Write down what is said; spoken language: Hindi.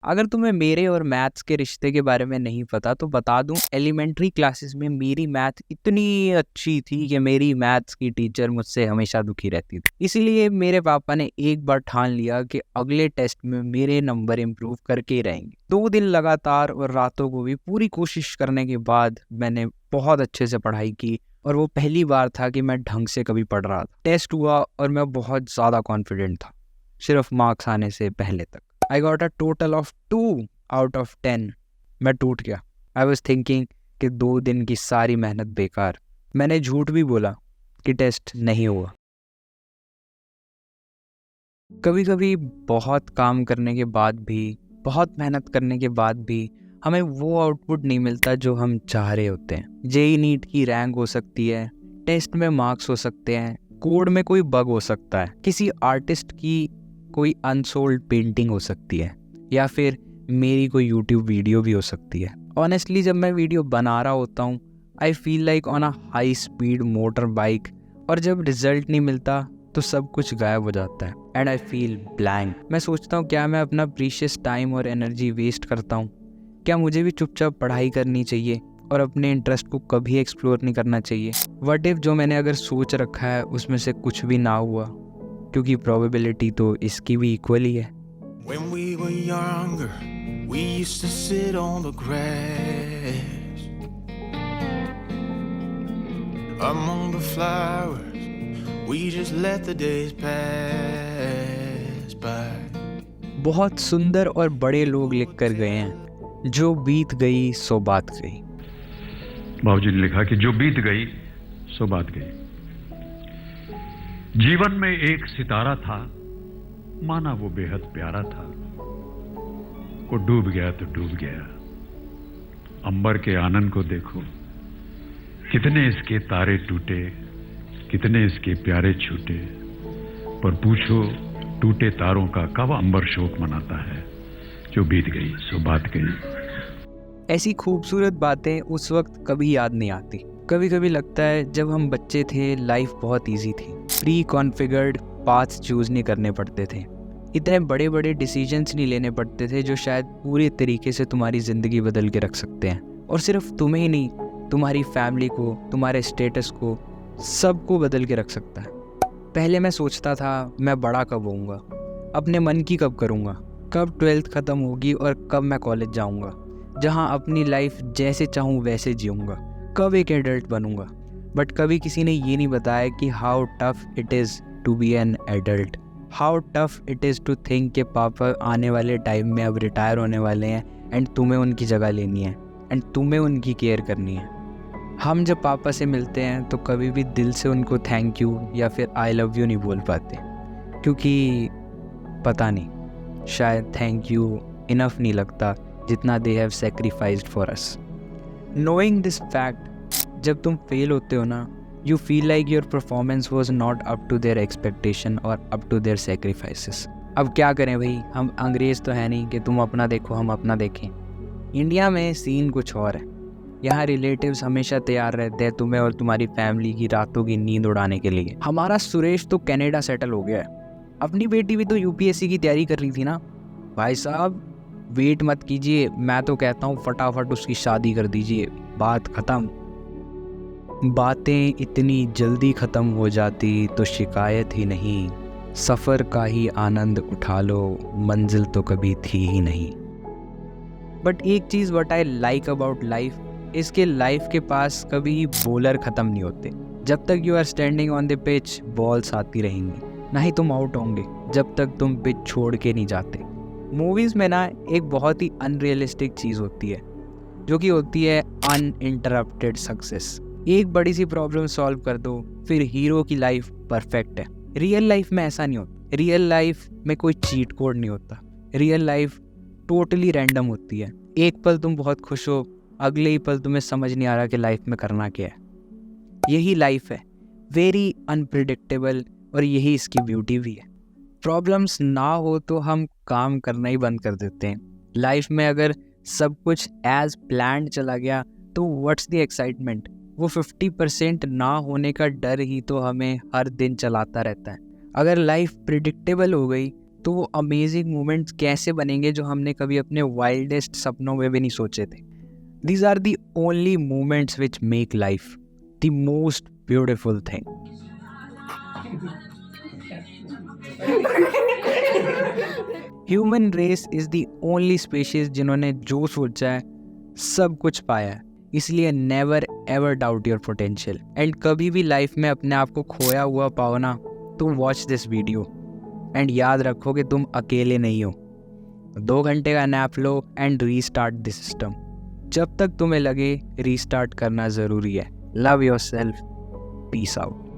अगर तुम्हें मेरे और मैथ्स के रिश्ते के बारे में नहीं पता तो बता दूं, एलिमेंट्री क्लासेस में मेरी मैथ इतनी अच्छी थी कि मेरी मैथ्स की टीचर मुझसे हमेशा दुखी रहती थी। इसीलिए मेरे पापा ने एक बार ठान लिया कि अगले टेस्ट में मेरे नंबर इम्प्रूव करके ही रहेंगे। 2 दिन लगातार और रातों को भी पूरी कोशिश करने के बाद मैंने बहुत अच्छे से पढ़ाई की और वो पहली बार था कि मैं ढंग से कभी पढ़ रहा था। टेस्ट हुआ और मैं बहुत ज़्यादा कॉन्फिडेंट था, सिर्फ मार्क्स आने से पहले तक। I got a total of 2 out of 10। मैं टूट गया। आई वॉज थिंकिंग कि 2 दिन की सारी मेहनत बेकार। मैंने झूठ भी बोला कि टेस्ट नहीं हुआ। कभी कभी बहुत काम करने के बाद भी, बहुत मेहनत करने के बाद भी हमें वो आउटपुट नहीं मिलता जो हम चाह रहे होते हैं। जेई नीट की रैंक हो सकती है, टेस्ट में मार्क्स हो सकते हैं, कोड में कोई बग हो सकता है, किसी आर्टिस्ट की कोई अनसोल्ड पेंटिंग हो सकती है, या फिर मेरी कोई यूट्यूब वीडियो भी हो सकती है। ऑनेस्टली जब मैं वीडियो बना रहा होता हूँ, I feel like on a high speed motor bike, और जब रिजल्ट नहीं मिलता तो सब कुछ गायब हो जाता है एंड आई फील ब्लैंक। मैं सोचता हूँ क्या मैं अपना प्रीशियस टाइम और एनर्जी वेस्ट करता हूँ? क्या मुझे भी चुपचाप पढ़ाई करनी चाहिए और अपने इंटरेस्ट को कभी एक्सप्लोर नहीं करना चाहिए? व्हाट इफ जो मैंने अगर सोच रखा है उसमें से कुछ भी ना हुआ, क्योंकि प्रोबेबिलिटी तो इसकी भी इक्वल ही है। When we were younger, we used to sit on the grass among the flowers. We just let the days pass by. बहुत सुंदर और बड़े लोग लिख कर गए हैं, जो बीत गई सो बात गई। बाबूजी ने लिखा कि जो बीत गई सो बात गई। जीवन में एक सितारा था, माना वो बेहद प्यारा था। वो डूब गया तो डूब गया। अंबर के आनंद को देखो, कितने इसके तारे टूटे, कितने इसके प्यारे छूटे। पर पूछो टूटे तारों का कब अंबर शोक मनाता है। जो बीत गई सो बात गई। ऐसी खूबसूरत बातें उस वक्त कभी याद नहीं आती। कभी कभी लगता है जब हम बच्चे थे लाइफ बहुत इजी थी। प्री कॉन्फ़िगर्ड पाथ्स चूज नहीं करने पड़ते थे, इतने बड़े बड़े डिसीजंस नहीं लेने पड़ते थे जो शायद पूरे तरीके से तुम्हारी ज़िंदगी बदल के रख सकते हैं। और सिर्फ तुम्हें ही नहीं, तुम्हारी फैमिली को, तुम्हारे स्टेटस को, सबको बदल के रख सकता है। पहले मैं सोचता था मैं बड़ा कब होऊंगा, अपने मन की कब करूँगा, कब 12th ख़त्म होगी और कब मैं कॉलेज जाऊँगा जहाँ अपनी लाइफ जैसे चाहूँ वैसे जीऊँगा, कब एक एडल्ट बनूँगा। बट कभी किसी ने ये नहीं बताया कि how tough it is to be an adult, how tough it is to think कि पापा आने वाले टाइम में अब रिटायर होने वाले हैं एंड तुम्हें उनकी जगह लेनी है एंड तुम्हें उनकी केयर करनी है। हम जब पापा से मिलते हैं तो कभी भी दिल से उनको थैंक यू या फिर आई लव यू नहीं बोल पाते, क्योंकि पता नहीं, शायद थैंक यू इनफ नहीं लगता जितना they have sacrificed for us. Knowing this fact, जब तुम फेल होते हो ना, you feel like your performance was not up to their expectation और अप टू देयर सेक्रीफाइसेस। अब क्या करें भाई, हम अंग्रेज़ तो है नहीं कि तुम अपना देखो हम अपना देखें। इंडिया में सीन कुछ और है। यहाँ रिलेटिव्स हमेशा तैयार रहते हैं तुम्हें और तुम्हारी फैमिली की रातों की नींद उड़ाने के लिए। हमारा सुरेश तो कनाडा सेटल हो गया है, अपनी बेटी भी तो यूपीएससी की तैयारी कर रही थी ना। भाई साहब वेट मत कीजिए, मैं तो कहता हूँ फटाफट उसकी शादी कर दीजिए, बात ख़त्म। बातें इतनी जल्दी ख़त्म हो जाती तो शिकायत ही नहीं, सफ़र का ही आनंद उठा लो, मंजिल तो कभी थी ही नहीं। बट एक चीज़ what I like about life, इसके लाइफ के पास कभी बॉलर ख़त्म नहीं होते। जब तक you are standing on the pitch balls आती रहेंगी, ना ही तुम आउट होंगे जब तक तुम पिच छोड़ के नहीं जाते। मूवीज़ में ना एक बहुत ही अनरियलिस्टिक चीज़ होती है, जो कि होती है अनइंटरप्टेड सक्सेस। एक बड़ी सी प्रॉब्लम सॉल्व कर दो, फिर हीरो की लाइफ परफेक्ट है। रियल लाइफ में ऐसा नहीं होता। रियल लाइफ में कोई चीट कोड नहीं होता। रियल लाइफ टोटली रैंडम होती है। एक पल तुम बहुत खुश हो, अगले ही पल तुम्हें समझ नहीं आ रहा कि लाइफ में करना क्या है। यही लाइफ है, वेरी अनप्रिडिक्टेबल, और यही इसकी ब्यूटी भी है। प्रॉब्लम्स ना हो तो हम काम करना ही बंद कर देते हैं। लाइफ में अगर सब कुछ एज प्लान्ड चला गया तो व्हाट्स द एक्साइटमेंट। वो 50% ना होने का डर ही तो हमें हर दिन चलाता रहता है। अगर लाइफ प्रिडिक्टेबल हो गई तो वो अमेजिंग मोमेंट्स कैसे बनेंगे जो हमने कभी अपने वाइल्डेस्ट सपनों में भी नहीं सोचे थे। These are the only moments which make life the most beautiful thing. Human race is the only species जिन्होंने जो सोचा है सब कुछ पाया है। इसलिए never ever doubt your potential. And कभी भी लाइफ में अपने आप को खोया हुआ पाओ ना तो watch this video. And याद रखो कि तुम अकेले नहीं हो। 2 घंटे का nap low and restart the system. जब तक तुम्हें लगे रीस्टार्ट करना ज़रूरी है। Love yourself, peace out.